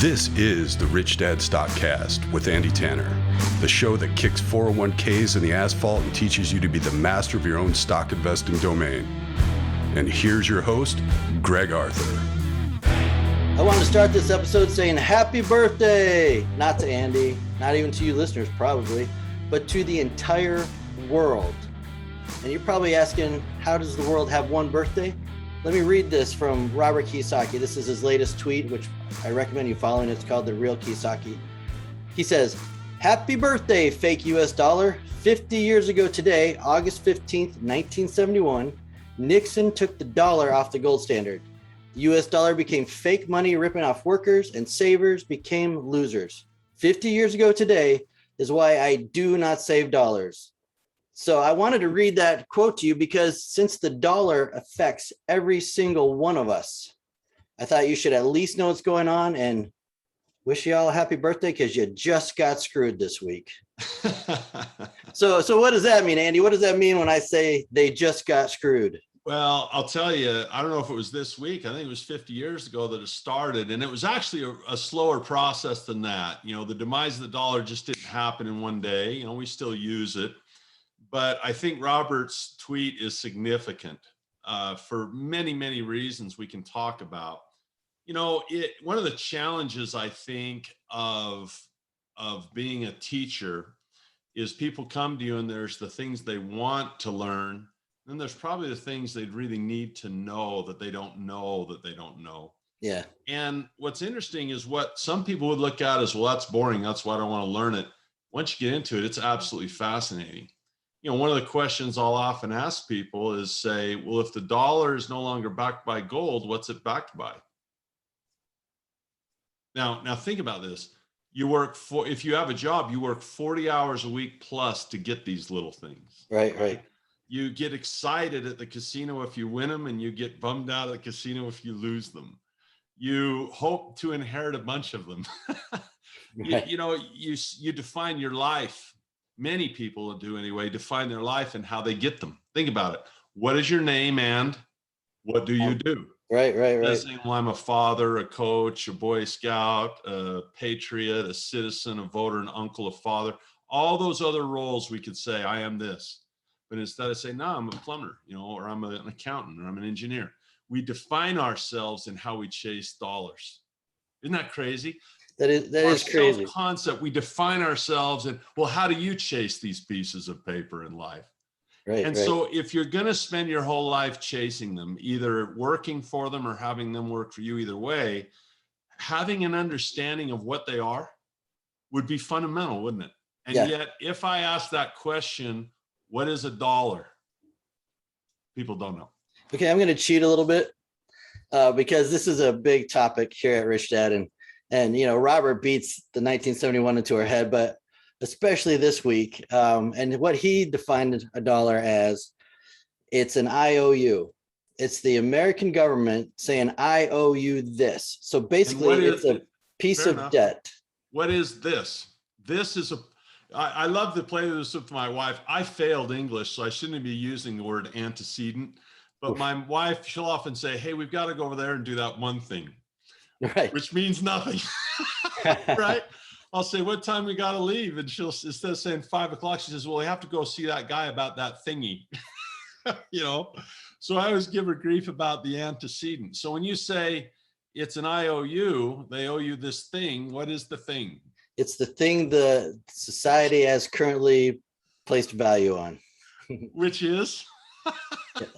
This is the Rich Dad StockCast with Andy Tanner, the show that kicks 401ks in the asphalt and teaches you to be the master of your own stock investing domain. And here's your host, Greg Arthur. I want to start this episode saying happy birthday, not to Andy, not even to you listeners probably, but to the entire world. And you're probably asking, how does the world have one birthday? Let me read this from Robert Kiyosaki. This is his latest tweet, which I recommend you following. It's called The Real Kiyosaki. He says, happy birthday, fake US dollar. 50 years ago today, August 15th, 1971, Nixon took the dollar off the gold standard. The US dollar became fake money, ripping off workers, and savers became losers. 50 years ago today is why I do not save dollars. So I wanted to read that quote to you because since the dollar affects every single one of us, I thought you should at least know what's going on and wish you all a happy birthday because you just got screwed this week. So what does that mean, Andy? What does that mean when I say they just got screwed? Well, I'll tell you, I don't know if it was this week. I think it was 50 years ago that it started. And it was actually a slower process than that. You know, the demise of the dollar just didn't happen in one day. You know, we still use it. But I think Robert's tweet is significant for many, many reasons we can talk about. You know, one of the challenges I think of being a teacher is people come to you and there's the things they want to learn. And there's probably the things they really need to know that they don't know that they don't know. Yeah. And what's interesting is what some people would look at as, well, that's boring. That's why I don't want to learn it. Once you get into it, it's absolutely fascinating. You know, one of the questions I'll often ask people is say, well, if the dollar is no longer backed by gold, what's it backed by? Now think about this. If you have a job, you work 40 hours a week plus to get these little things. Right. You get excited at the casino if you win them, and you get bummed out at the casino if you lose them. You hope to inherit a bunch of them. Right. You define your life. Many people do anyway, define their life and how they get them. Think about it. What is your name and what do you do? Right. Saying, well, I'm a father, a coach, a Boy Scout, a patriot, a citizen, a voter, an uncle, a father. All those other roles we could say, I am this. But instead of saying, no, I'm a plumber, or I'm an accountant, or I'm an engineer. We define ourselves in how we chase dollars. Isn't that crazy? That is crazy. Concept. We define ourselves and, well, how do you chase these pieces of paper in life? Right. So if you're going to spend your whole life chasing them, either working for them or having them work for you, either way, having an understanding of what they are would be fundamental, wouldn't it? And yet, if I ask that question, what is a dollar? People don't know. Okay, I'm going to cheat a little bit because this is a big topic here at Rich Dad. And Robert beats the 1971 into our head, but especially this week. And what he defined a dollar as, it's an IOU. It's the American government saying, I owe you this. So basically, it's a piece of debt. What is this? This is I love to play this with my wife. I failed English, so I shouldn't be using the word antecedent. But my wife, she'll often say, hey, we've got to go over there and do that one thing. Right. Which means nothing. Right. I'll say, what time we got to leave? And she'll, instead of saying 5 o'clock, she says, well, we have to go see that guy about that thingy. So I always give her grief about the antecedent. So when you say it's an IOU, they owe you this thing. What is the thing? It's the thing the society has currently placed value on. Which is?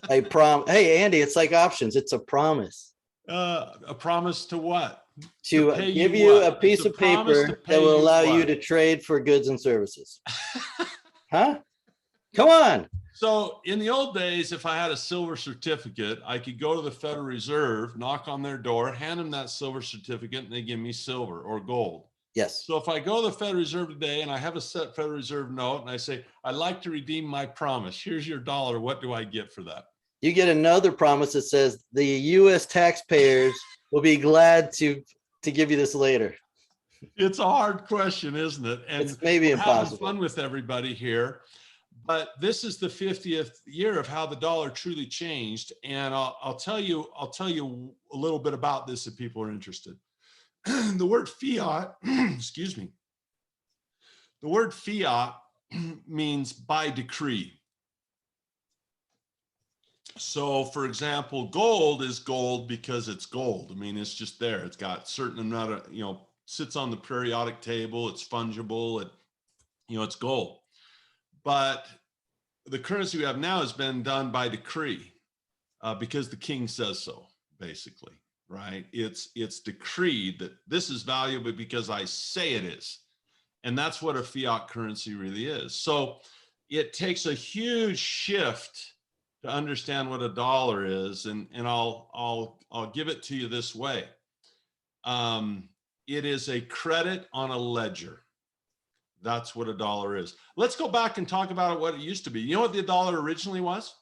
Hey, Andy, it's like options. It's a promise. A promise to what? To give you a piece of paper that will allow you to trade for goods and services. Huh? Come on. So in the old days, if I had a silver certificate, I could go to the Federal Reserve, knock on their door, hand them that silver certificate, and they give me silver or gold. Yes. So if I go to the Federal Reserve today and I have a set Federal Reserve note and I say, I'd like to redeem my promise. Here's your dollar. What do I get for that? You get another promise that says the U.S. taxpayers will be glad to give you this later. It's a hard question, isn't it? And it's maybe impossible. Having fun with everybody here, but this is the 50th year of how the dollar truly changed. And I'll tell you a little bit about this if people are interested. the word fiat, excuse me, the word fiat means by decree. So, for example, gold is gold because it's gold. I mean, it's just there. It's got certain amount of, sits on the periodic table. It's fungible. It's gold. But the currency we have now has been done by decree because the king says so, basically, right? It's decreed that this is valuable because I say it is. And that's what a fiat currency really is. So it takes a huge shift to understand what a dollar is. And I'll give it to you this way. It is a credit on a ledger. That's what a dollar is. Let's go back and talk about what it used to be. You know what the dollar originally was?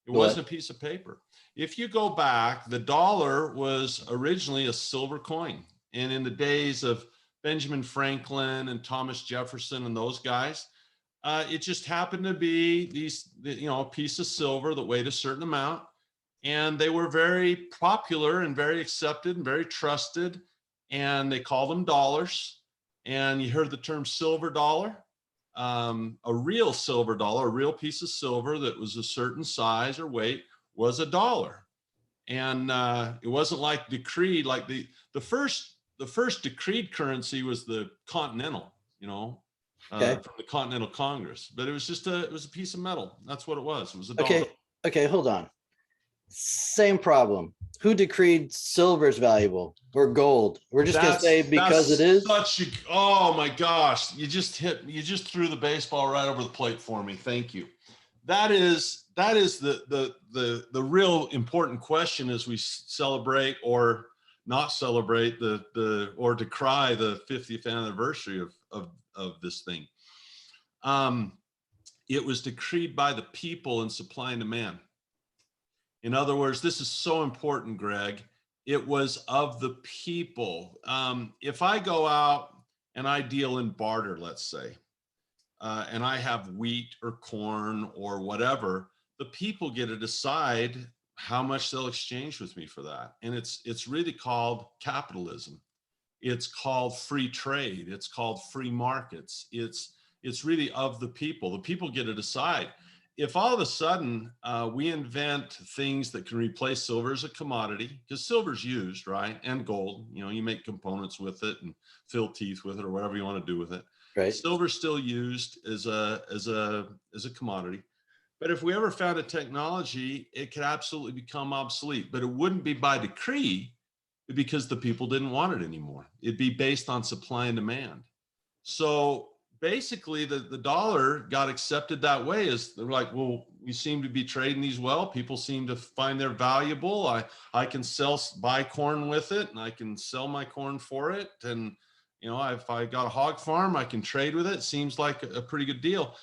It wasn't a piece of paper. If you go back, the dollar was originally a silver coin. And in the days of Benjamin Franklin and Thomas Jefferson and those guys, it just happened to be a piece of silver that weighed a certain amount. And they were very popular and very accepted and very trusted. And they called them dollars. And you heard the term silver dollar. A real silver dollar, a real piece of silver that was a certain size or weight was $1. And it wasn't like decreed, like the first decreed currency was the Continental, from the Continental Congress. But it was just it was a piece of metal. That's what it was. It was $1. Okay, hold on. Same problem. Who decreed silver is valuable or gold? We're just going to say because it is. Oh my gosh. You just threw the baseball right over the plate for me. Thank you. That is the real important question as we celebrate or not celebrate or decry the 50th anniversary of this thing. It was decreed by the people in supply and demand. In other words, this is so important, Greg. It was of the people. If I go out and I deal in barter, let's say, and I have wheat or corn or whatever, the people get to decide how much they'll exchange with me for that. And it's really called capitalism. It's called free trade. It's called free markets. It's really of the people. The people get to decide. If all of a sudden we invent things that can replace silver as a commodity, because silver's used, right? And gold, you make components with it and fill teeth with it or whatever you want to do with it. Right. Silver's still used as a commodity. But if we ever found a technology, it could absolutely become obsolete, but it wouldn't be by decree because the people didn't want it anymore. It'd be based on supply and demand. So basically the dollar got accepted that way as they're like, well, we seem to be trading these well. People seem to find they're valuable. I can buy corn with it and I can sell my corn for it. And, if I got a hog farm, I can trade with it. Seems like a pretty good deal.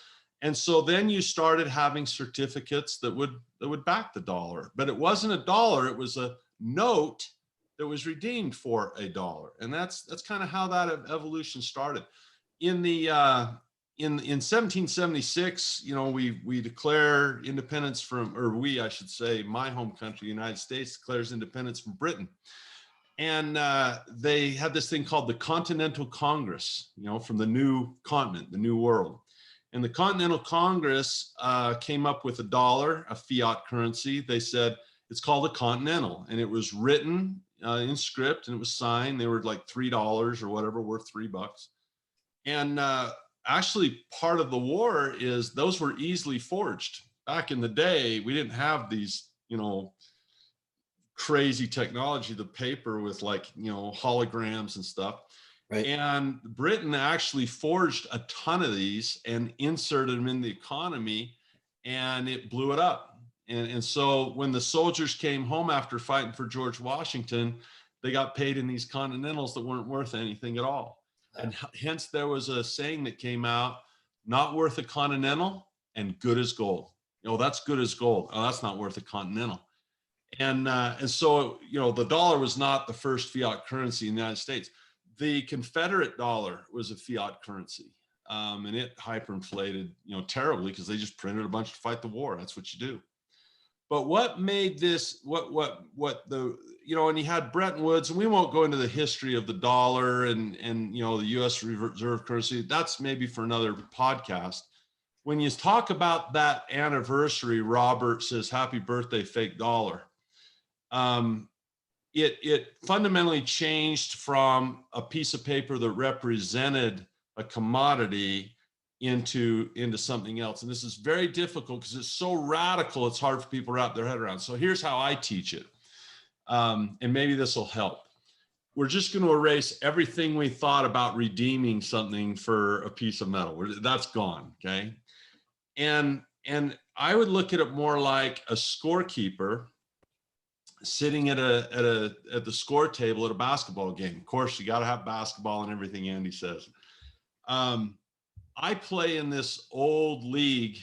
And so then you started having certificates that would back the dollar, but it wasn't $1. It was a note that was redeemed for $1. And that's kind of how that evolution started. In 1776, we declare independence I should say, my home country, the United States, declares independence from Britain. And they had this thing called the Continental Congress, from the new continent, the new world. And the Continental Congress came up with $1, a fiat currency. They said it's called a Continental, and it was written in script and it was signed. They were like $3 or whatever, worth $3. And actually, part of the war is those were easily forged. Back in the day, we didn't have these, crazy technology, the paper with holograms and stuff. Right. And Britain actually forged a ton of these and inserted them in the economy, and it blew it up. And so when the soldiers came home after fighting for George Washington, they got paid in these Continentals that weren't worth anything at all. And hence there was a saying that came out, not worth a Continental and good as gold. That's good as gold. Oh, that's not worth a Continental. And so, the dollar was not the first fiat currency in the United States. The Confederate dollar was a fiat currency, and it hyperinflated, terribly because they just printed a bunch to fight the war. That's what you do. But what made this, and you had Bretton Woods, and we won't go into the history of the dollar and the U.S. reserve currency. That's maybe for another podcast. When you talk about that anniversary, Robert says, "Happy birthday, fake dollar." It fundamentally changed from a piece of paper that represented a commodity into something else. And this is very difficult because it's so radical, it's hard for people to wrap their head around. So here's how I teach it. And maybe this will help. We're just going to erase everything we thought about redeeming something for a piece of metal. That's gone, okay? And I would look at it more like a scorekeeper sitting at the score table at a basketball game. Of course, you got to have basketball and everything Andy says. I play in this old league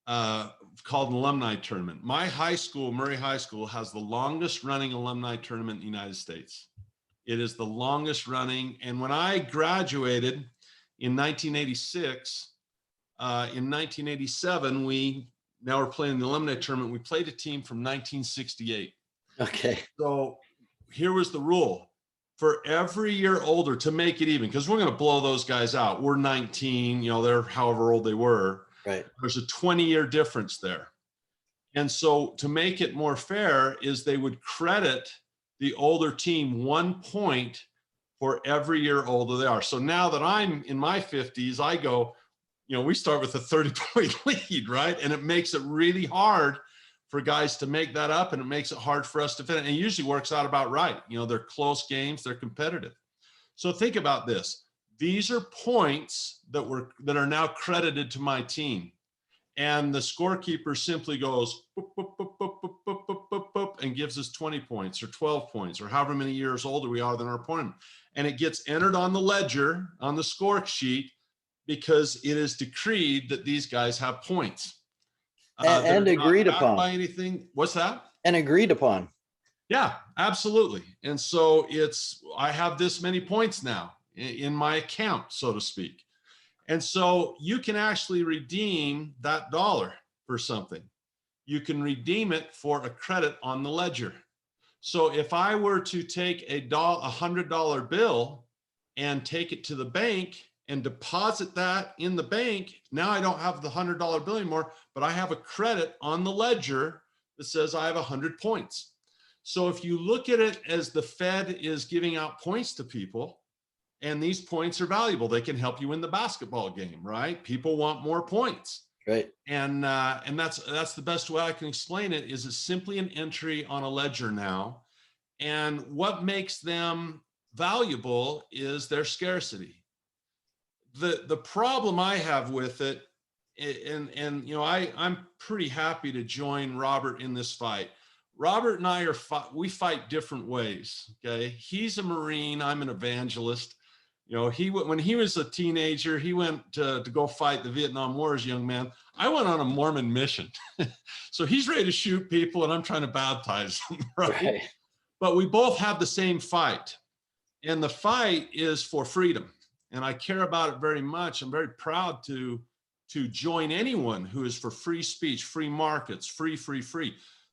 called an alumni tournament. My high school, Murray High School, has the longest running alumni tournament in the United States. It is the longest running. And when I graduated in 1986, in 1987, now we're playing the alumni tournament. We played a team from 1968. Okay. So here was the rule. For every year older, to make it even, because we're going to blow those guys out. We're 19, they're however old they were. Right. There's a 20-year difference there. And so to make it more fair is they would credit the older team 1 point for every year older they are. So now that I'm in my 50s, I go, we start with a 30-point lead, right? And it makes it really hard for guys to make that up, and it makes it hard for us to finish. And it usually works out about right. They're close games, they're competitive. So think about this. These are points that are now credited to my team. And the scorekeeper simply goes boop, boop, boop, boop, boop, boop, boop, boop, boop, and gives us 20 points or 12 points or however many years older we are than our opponent. And it gets entered on the ledger, on the score sheet, because it is decreed that these guys have points. And agreed upon. By anything. What's that? And agreed upon. Yeah, absolutely. And so I have this many points now in my account, so to speak. And so you can actually redeem that dollar for something. You can redeem it for a credit on the ledger. So if I were to take a $100 bill and take it to the bank and deposit that in the bank, now I don't have the $100 bill anymore, but I have a credit on the ledger that says I have 100 points. So if you look at it as the Fed is giving out points to people, and these points are valuable, they can help you win the basketball game, right? People want more points. Right. And that's the best way I can explain it, is it's simply an entry on a ledger now. And what makes them valuable is their scarcity. The problem I have with it, and I'm pretty happy to join Robert in this fight. Robert and I we fight different ways. Okay, he's a Marine, I'm an evangelist. When he was a teenager, he went to go fight the Vietnam War as a young man. I went on a Mormon mission, so he's ready to shoot people, and I'm trying to baptize them. Right? But we both have the same fight, and the fight is for freedom. And I care about it very much. I'm very proud to join anyone who is for free speech, free markets, free.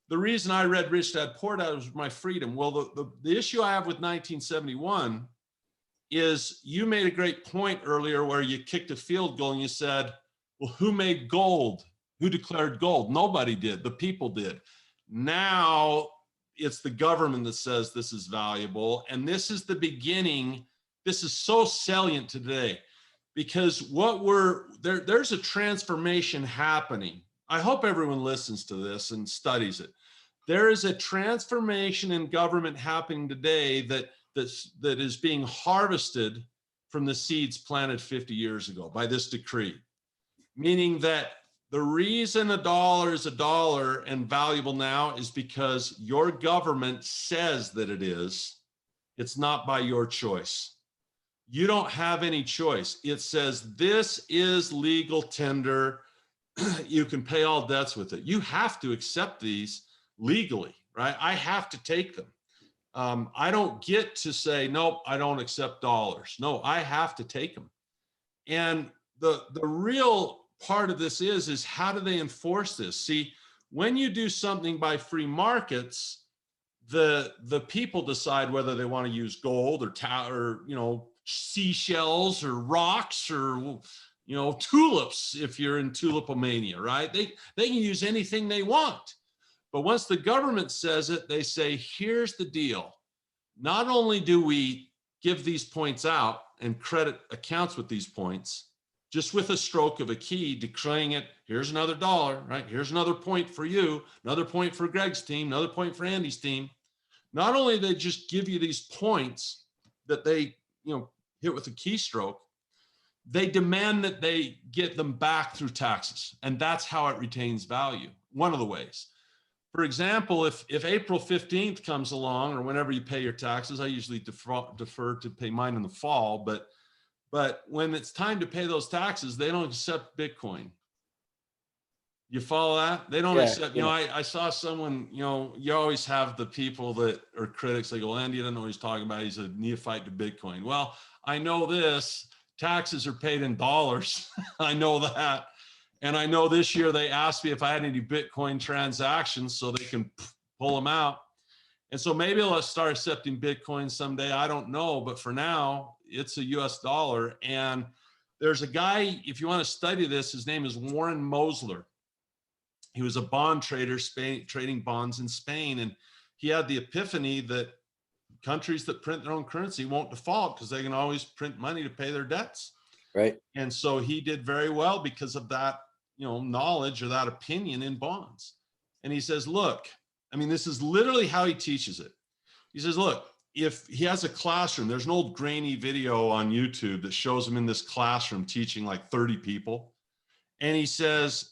The reason I read Rich Dad Poor Dad was my freedom. Well, the issue I have with 1971 is, you made a great point earlier where you kicked a field goal and you said, well, who made gold? Who declared gold? Nobody did. The people did. Now it's the government that says this is valuable. And this is the beginning. This is so salient today, because there's a transformation happening. I hope everyone listens to this and studies it. There is a transformation in government happening today that is being harvested from the seeds planted 50 years ago by this decree, meaning that the reason a dollar is a dollar and valuable now is because your government says that it is. It's not by your choice. You don't have any choice. It says this is legal tender. You can pay all debts with it. You have to accept these legally, right? I have to take them. I don't get to say, nope, I don't accept dollars. No, I have to take them. And the real part of this is how do they enforce this? See, When you do something by free markets, the people decide whether they want to use gold or seashells or rocks or tulips if you're in tulipomania, right? They can use anything they want. But once the government says it, they say, here's the deal. Not only do we give these points out and credit accounts with these points, just with a stroke of a key, declaring it, here's another dollar, right? Here's another point for you, another point for Greg's team, another point for Andy's team. Not only do they just give you these points that they, hit with a keystroke, they demand that they get them back through taxes. And that's how it retains value. One of the ways. For example, if April 15th comes along, or whenever you pay your taxes, I usually defer to pay mine in the fall, but when it's time to pay those taxes, they don't accept Bitcoin. You follow that? They don't accept, I saw someone, you always have the people that are critics. They go, Andy, I don't know what he's talking about. He's a neophyte to Bitcoin. Well, I know this, taxes are paid in dollars. I know that. And I know this year they asked me if I had any Bitcoin transactions so they can pull them out. And so maybe they'll start accepting Bitcoin someday. I don't know. But for now, it's a US dollar. And there's a guy, if you want to study this, his name is Warren Mosler. He was a bond trader, trading bonds in Spain. And he had the epiphany that countries that print their own currency won't default because they can always print money to pay their debts. Right. And so he did very well because of that, knowledge or that opinion in bonds. And he says, look, this is literally how he teaches it. He says, look, if he has a classroom, there's an old grainy video on YouTube that shows him in this classroom teaching like 30 people. And he says,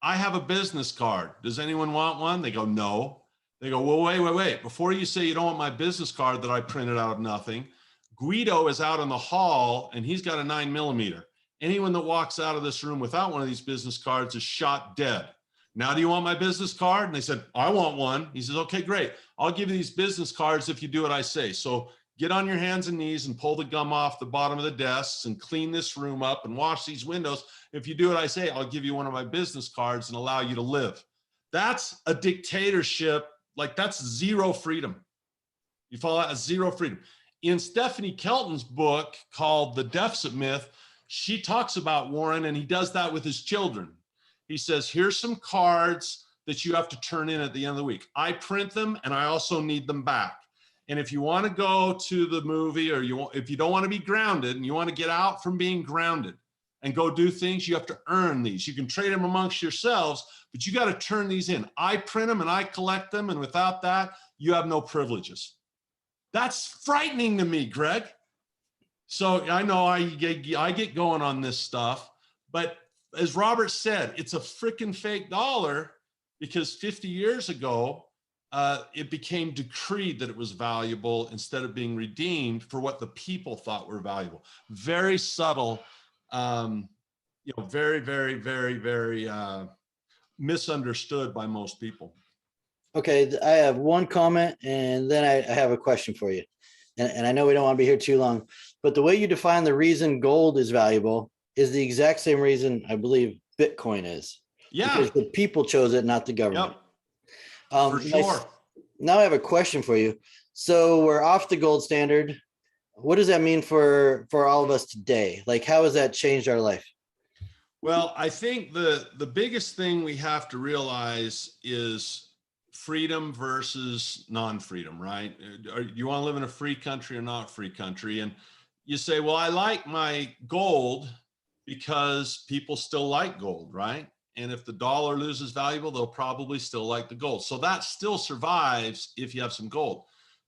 I have a business card. Does anyone want one? They go, no. They go, well, wait. Before you say you don't want my business card that I printed out of nothing, Guido is out in the hall and he's got a 9mm. Anyone that walks out of this room without one of these business cards is shot dead. Now, do you want my business card? And they said, I want one. He says, okay, great. I'll give you these business cards if you do what I say. So get on your hands and knees and pull the gum off the bottom of the desks and clean this room up and wash these windows. If you do what I say, I'll give you one of my business cards and allow you to live. That's a dictatorship. Like, that's zero freedom. You follow that? Zero freedom. In Stephanie Kelton's book called The Deficit Myth, she talks about Warren, and he does that with his children. He says, here's some cards that you have to turn in at the end of the week. I print them, and I also need them back. And if you want to go to the movie, or if you don't want to be grounded and you want to get out from being grounded and go do things, you have to earn these. You can trade them amongst yourselves, but you got to turn these in. I print them and I collect them, and without that, you have no privileges. That's frightening to me, Greg. So I know I get going on this stuff, but as Robert said, it's a freaking fake dollar because 50 years ago, it became decreed that it was valuable instead of being redeemed for what the people thought were valuable. Very subtle, very, very, very, very misunderstood by most people. Okay, I have one comment and then I have a question for you. And I know we don't want to be here too long, but the way you define the reason gold is valuable is the exact same reason I believe Bitcoin is. Yeah. Because the people chose it, not the government. Yep. For sure. Now I have a question for you. So we're off the gold standard. What does that mean for all of us today? Like, how has that changed our life? Well, I think the biggest thing we have to realize is freedom versus non-freedom, right? You want to live in a free country or not free country? And you say, well, I like my gold because people still like gold, right? And if the dollar loses value, they'll probably still like the gold. So that still survives if you have some gold.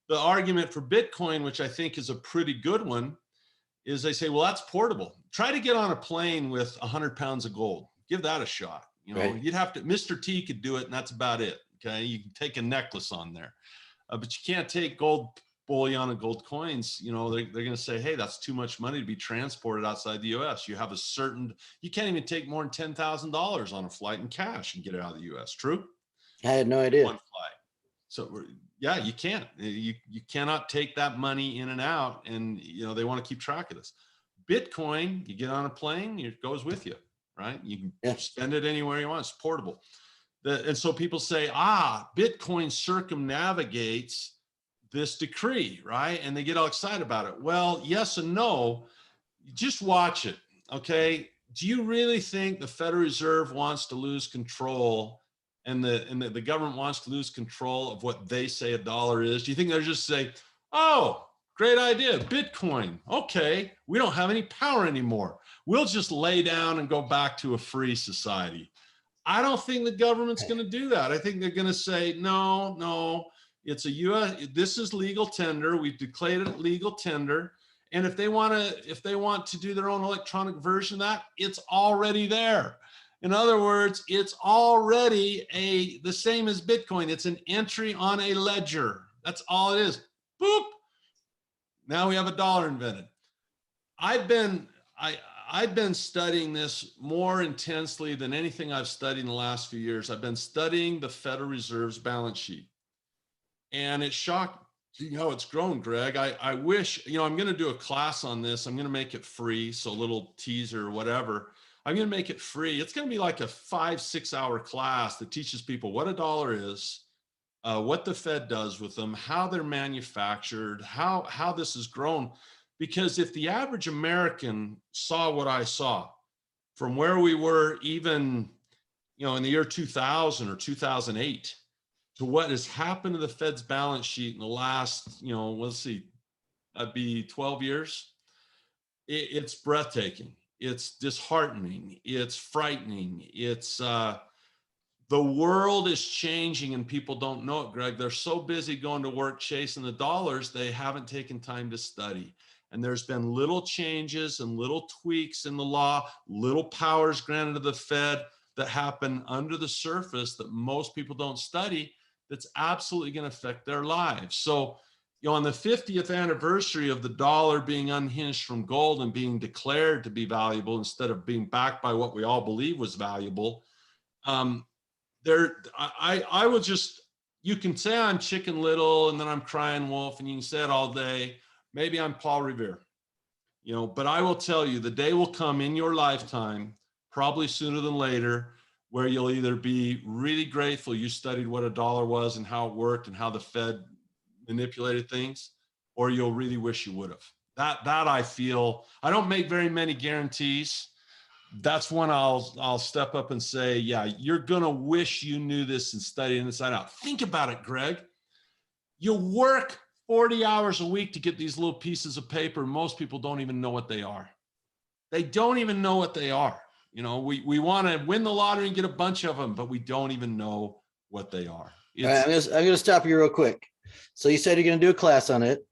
The argument for Bitcoin, which I think is a pretty good one, is they say, well, that's portable. Try to get on a plane with 100 pounds of gold. Give that a shot. Right. You'd have to, Mr. T could do it, and that's about it. Okay. You can take a necklace on there, but you can't take gold bullion and gold coins. They're going to say, hey, that's too much money to be transported outside the US. You have you can't even take more than $10,000 on a flight in cash and get it out of the US. True? I had no idea. One flight. So yeah, you can't. You cannot take that money in and out, and they want to keep track of this. Bitcoin, you get on a plane, it goes with you, right? You can spend it anywhere you want. It's portable. And so people say, Bitcoin circumnavigates this decree, right? And they get all excited about it. Well, yes and no. Just watch it, okay? Do you really think the Federal Reserve wants to lose control and the government wants to lose control of what they say a dollar is? Do you think they'll just say, oh, great idea, Bitcoin. Okay, we don't have any power anymore. We'll just lay down and go back to a free society. I don't think the government's going to do that. I think they're going to say, no, it's a US, this is legal tender. We've declared it legal tender. And if they want to do their own electronic version of that, it's already there. In other words, it's already the same as Bitcoin. It's an entry on a ledger. That's all it is. Boop. Now we have a dollar invented. I've been studying this more intensely than anything I've studied in the last few years. I've been studying the Federal Reserve's balance sheet. And it shocked how it's grown, Greg. I wish, I'm going to do a class on this. I'm going to make it free. So a little teaser or whatever. I'm going to make it free. It's going to be like a 5-6 hour class that teaches people what a dollar is, what the Fed does with them, how they're manufactured, how this has grown. Because if the average American saw what I saw from where we were even, in the year 2000 or 2008 to what has happened to the Fed's balance sheet in the last, let's see, that'd be 12 years. It's breathtaking. It's disheartening. It's frightening. It's, the world is changing and people don't know it, Greg. They're so busy going to work chasing the dollars, they haven't taken time to study. And there's been little changes and little tweaks in the law, little powers granted to the Fed that happen under the surface that most people don't study, that's absolutely going to affect their lives. So, on the 50th anniversary of the dollar being unhinged from gold and being declared to be valuable instead of being backed by what we all believe was valuable, I would just, you can say I'm Chicken Little and then I'm crying wolf and you can say it all day. Maybe I'm Paul Revere, but I will tell you the day will come in your lifetime, probably sooner than later, where you'll either be really grateful you studied what a dollar was and how it worked and how the Fed manipulated things, or you'll really wish you would have. That I feel, I don't make very many guarantees. That's when I'll step up and say, yeah, you're gonna wish you knew this and studied it inside out. Think about it, Greg. You work 40 hours a week to get these little pieces of paper. Most people don't even know what they are. They don't even know what they are. We want to win the lottery and get a bunch of them, but we don't even know what they are. All right, I'm going to stop you real quick. So you said you're going to do a class on it.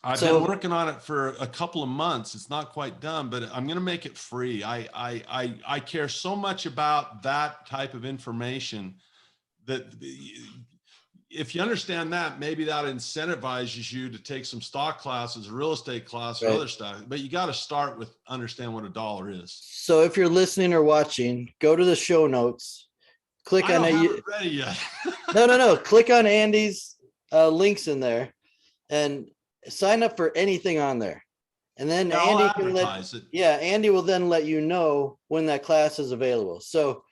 I've been working on it for a couple of months. It's not quite done, but I'm going to make it free. I care so much about that type of information that if you understand that, maybe that incentivizes you to take some stock classes, real estate classes, right, other stuff. But you got to start with understand what a dollar is. So if you're listening or watching, go to the show notes. Click on it. I don't have it ready yet. No. Click on Andy's links in there, and sign up for anything on there. And then Andy can Andy will then let you know when that class is available. So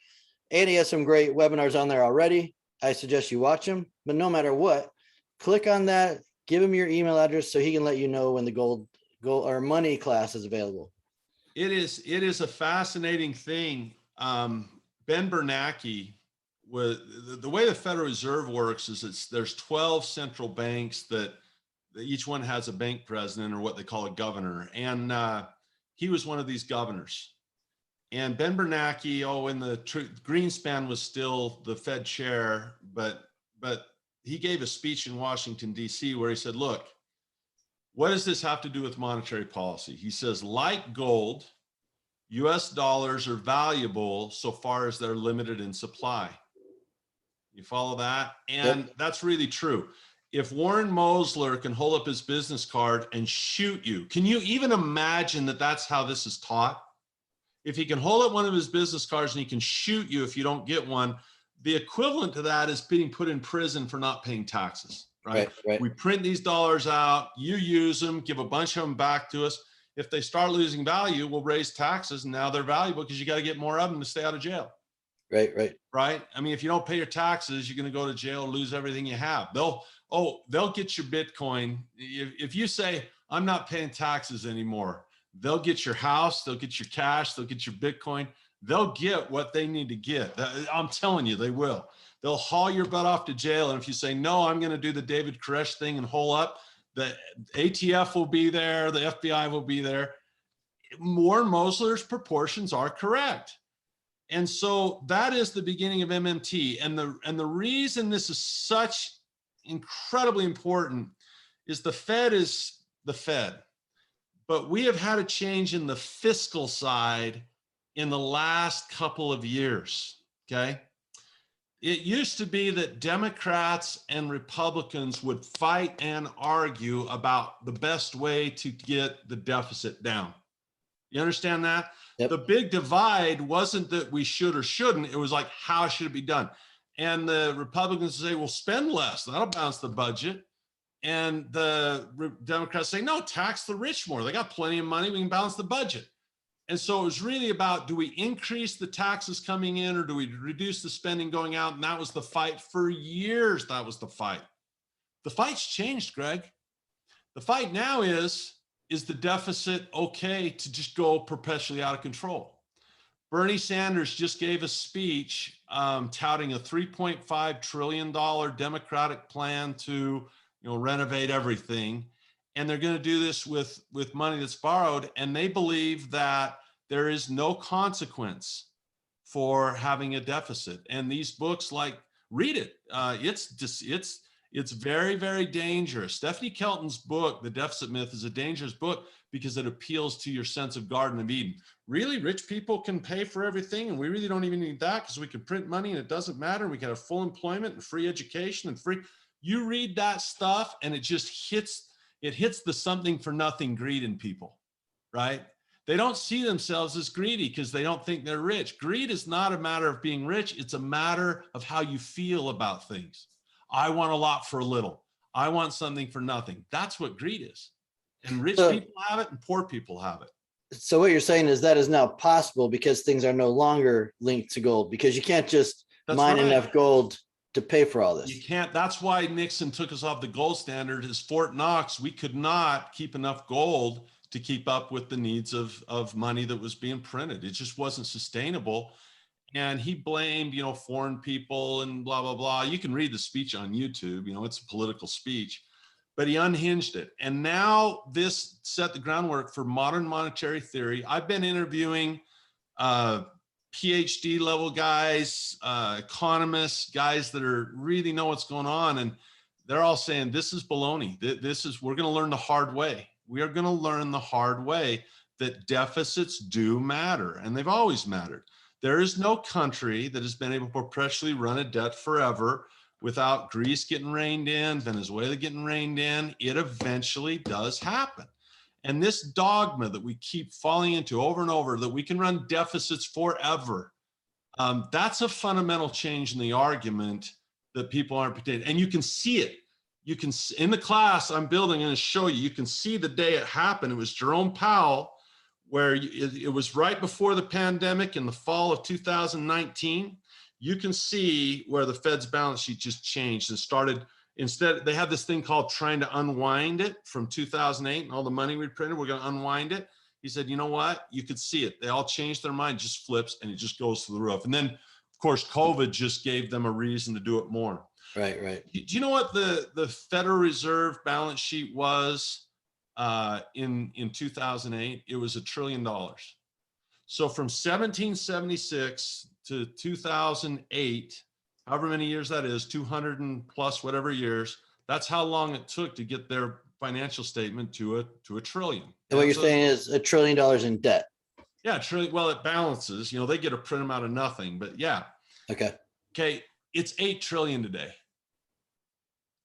Andy has some great webinars on there already. I suggest you watch them, but no matter what, click on that, give him your email address so he can let you know when the gold or money class is available. It is a fascinating thing. Ben Bernanke, the way the Federal Reserve works is there's 12 central banks that each one has a bank president or what they call a governor. And he was one of these governors. And Ben Bernanke, Greenspan was still the Fed chair, but he gave a speech in Washington, D.C. where he said, look, what does this have to do with monetary policy? He says, like gold, US dollars are valuable so far as they're limited in supply. You follow that? And that's really true. If Warren Mosler can hold up his business card and shoot you, can you even imagine that that's how this is taught? If he can hold up one of his business cards and he can shoot you if you don't get one, the equivalent to that is being put in prison for not paying taxes, right? We print these dollars out, you use them, give a bunch of them back to us. If they start losing value, we'll raise taxes and now they're valuable because you got to get more of them to stay out of jail. Right. Right? I mean, if you don't pay your taxes, you're going to go to jail, lose everything you have. They'll get your Bitcoin. If you say, I'm not paying taxes anymore, they'll get your house, they'll get your cash, they'll get your Bitcoin. They'll get what they need to get. I'm telling you, they will. They'll haul your butt off to jail. And if you say, no, I'm going to do the David Koresh thing and hole up, the ATF will be there, the FBI will be there. Warren Mosler's proportions are correct. And so that is the beginning of MMT. And the reason this is such incredibly important is the Fed is the Fed. But we have had a change in the fiscal side in the last couple of years, okay? It used to be that Democrats and Republicans would fight and argue about the best way to get the deficit down. You understand that? Yep. The big divide wasn't that we should or shouldn't. It was like, how should it be done? And the Republicans say, well, spend less. That'll balance the budget. And the Democrats say, no, tax the rich more. They got plenty of money. We can balance the budget. And so it was really about, do we increase the taxes coming in or do we reduce the spending going out? And that was the fight for years. That was the fight. The fight's changed, Greg. The fight now is the deficit okay to just go perpetually out of control? Bernie Sanders just gave a speech touting a $3.5 trillion Democratic plan to renovate everything. And they're going to do this with money that's borrowed. And they believe that there is no consequence for having a deficit. And these books, read it. It's very, very dangerous. Stephanie Kelton's book, The Deficit Myth, is a dangerous book because it appeals to your sense of Garden of Eden. Really, rich people can pay for everything, and we really don't even need that because we can print money and it doesn't matter. We can have full employment and free education and free. You read that stuff and it just hits the something for nothing greed in people, right? They don't see themselves as greedy because they don't think they're rich. Greed is not a matter of being rich. It's a matter of how you feel about things. I want a lot for a little. I want something for nothing. That's what greed is. And rich people have it and poor people have it. So what you're saying is that is now possible because things are no longer linked to gold, because you can't just mine enough gold to pay for all this. You can't. That's why Nixon took us off the gold standard. Is Fort Knox, we could not keep enough gold to keep up with the needs of money that was being printed. It just wasn't sustainable. And he blamed, foreign people and blah, blah, blah. You can read the speech on YouTube, it's a political speech, but he unhinged it. And now this set the groundwork for modern monetary theory. I've been interviewing PhD level guys, economists, guys that really know what's going on. And they're all saying, this is baloney. We're going to learn the hard way. We are going to learn the hard way that deficits do matter. And they've always mattered. There is no country that has been able to perpetually run a debt forever without Greece getting reined in, Venezuela getting reined in. It eventually does happen. And this dogma that we keep falling into over and over, that we can run deficits forever, that's a fundamental change in the argument that people aren't pretending. And you can see it. You can, in the class I'm building, I'm going to show you, you can see the day it happened. It was Jerome Powell, where it was right before the pandemic in the fall of 2019. You can see where the Fed's balance sheet just changed and started. Instead, they have this thing called trying to unwind it from 2008 and all the money we printed, we're going to unwind it. He said, you know what? You could see it. They all changed their mind, just flips, and it just goes to the roof. And then, of course, COVID just gave them a reason to do it more. Right. Do you know what the Federal Reserve balance sheet was in 2008? It was $1 trillion. So from 1776 to 2008, however many years that is, 200 and plus whatever years, that's how long it took to get their financial statement to a trillion. And what you're saying is $1 trillion in debt. Yeah, trillion. Well, it balances. They get a print them out of nothing, but yeah. Okay. It's 8 trillion today.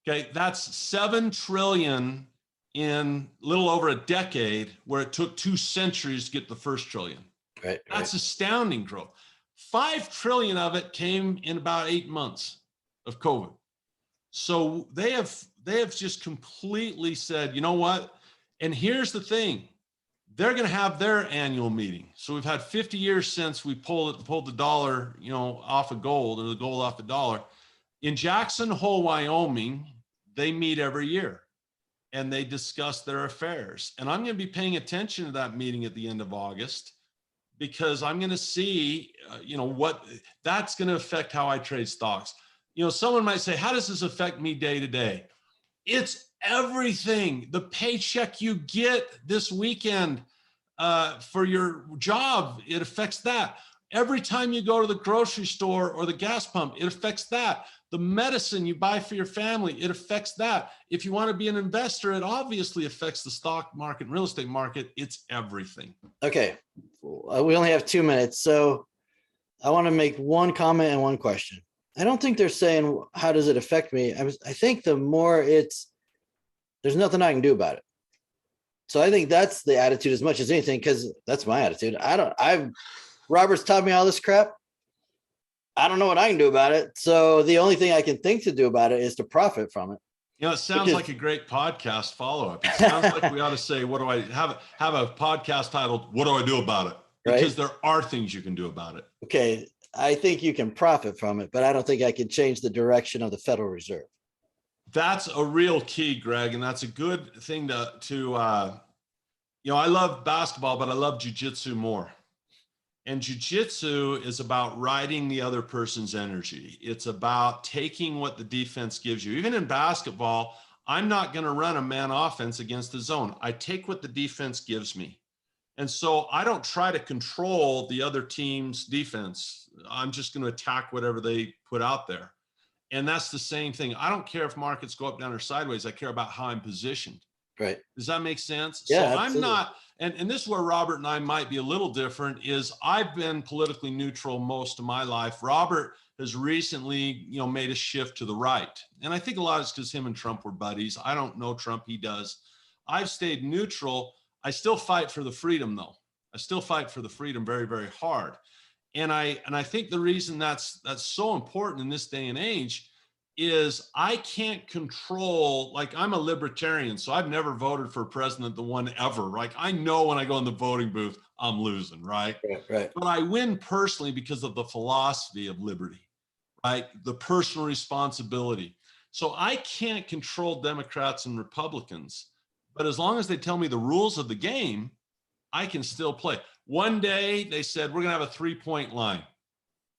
Okay, that's 7 trillion in a little over a decade, where it took 2 centuries to get the first trillion. Right. That's astounding growth. 5 trillion of it came in about 8 months of COVID. So they have just completely said, you know what? And here's the thing, they're going to have their annual meeting. So we've had 50 years since we pulled the dollar, off of gold, or the gold off the dollar. In Jackson Hole, Wyoming, they meet every year and they discuss their affairs. And I'm going to be paying attention to that meeting at the end of August, because I'm going to see, what that's going to affect how I trade stocks. Someone might say, how does this affect me day to day? It's everything. The paycheck you get this weekend for your job, it affects that. Every time you go to the grocery store or the gas pump, it affects that. The medicine you buy for your family, it affects that. If you want to be an investor, it obviously affects the stock market and real estate market. It's everything. Okay. We only have 2 minutes. So I want to make one comment and one question. I don't think they're saying, how does it affect me? I think the more there's nothing I can do about it. So I think that's the attitude as much as anything, because that's my attitude. Robert's taught me all this crap. I don't know what I can do about it. So the only thing I can think to do about it is to profit from it. It sounds like a great podcast follow-up. It sounds like we ought to say, what do I have a podcast titled, What Do I Do About It? Because there are things you can do about it. Okay. I think you can profit from it, but I don't think I can change the direction of the Federal Reserve. That's a real key, Greg. And that's a good thing I love basketball, but I love jujitsu more. And jujitsu is about riding the other person's energy. It's about taking what the defense gives you. Even in basketball, I'm not going to run a man offense against the zone. I take what the defense gives me. And so I don't try to control the other team's defense. I'm just going to attack whatever they put out there. And that's the same thing. I don't care if markets go up, down, or sideways. I care about how I'm positioned. Right. Does that make sense? Yeah, so absolutely. I'm not, and this is where Robert and I might be a little different, is I've been politically neutral most of my life. Robert has recently, made a shift to the right. And I think a lot is because him and Trump were buddies. I don't know Trump, he does. I've stayed neutral. I still fight for the freedom though. I still fight for the freedom very, very hard. And I think the reason that's so important in this day and age is I can't control, like I'm a libertarian, so I've never voted for president, the one ever. Like I know when I go in the voting booth, I'm losing, right? Right. But I win personally because of the philosophy of liberty, right? The personal responsibility. So I can't control Democrats and Republicans, but as long as they tell me the rules of the game, I can still play. One day they said, we're gonna have a 3-point line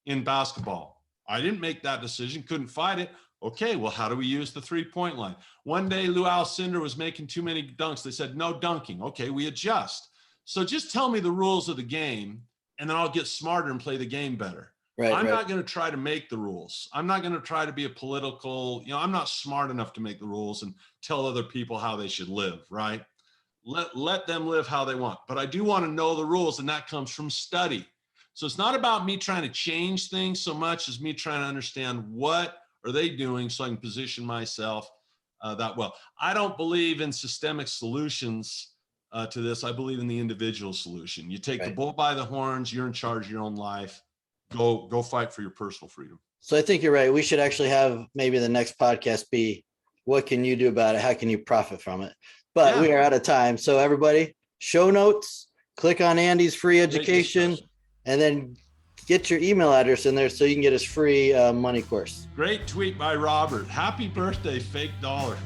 in basketball. I didn't make that decision, couldn't fight it. Okay, well, how do we use the 3-point line? One day, Lou Alcindor was making too many dunks. They said, no dunking. Okay, we adjust. So just tell me the rules of the game, and then I'll get smarter and play the game better. I'm not going to try to make the rules. I'm not going to try to be a political, I'm not smart enough to make the rules and tell other people how they should live, right? Let them live how they want. But I do want to know the rules, and that comes from study. So it's not about me trying to change things so much as me trying to understand what are they doing so I can position myself that well. I don't believe in systemic solutions to this. I believe in the individual solution. You take the bull by the horns, you're in charge of your own life. Go fight for your personal freedom. So I think you're right. We should actually have maybe the next podcast be, what can you do about it? How can you profit from it? But we are out of time. So everybody, show notes, click on Andy's free education, and then get your email address in there so you can get his free money course. Great tweet by Robert. Happy birthday, fake dollar.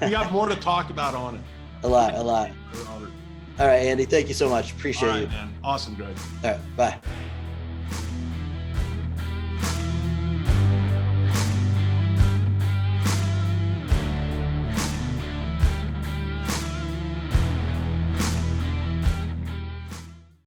We got more to talk about on it. A lot. Robert. All right, Andy. Thank you so much. Appreciate it. All right, man. Awesome, Greg. All right. Bye.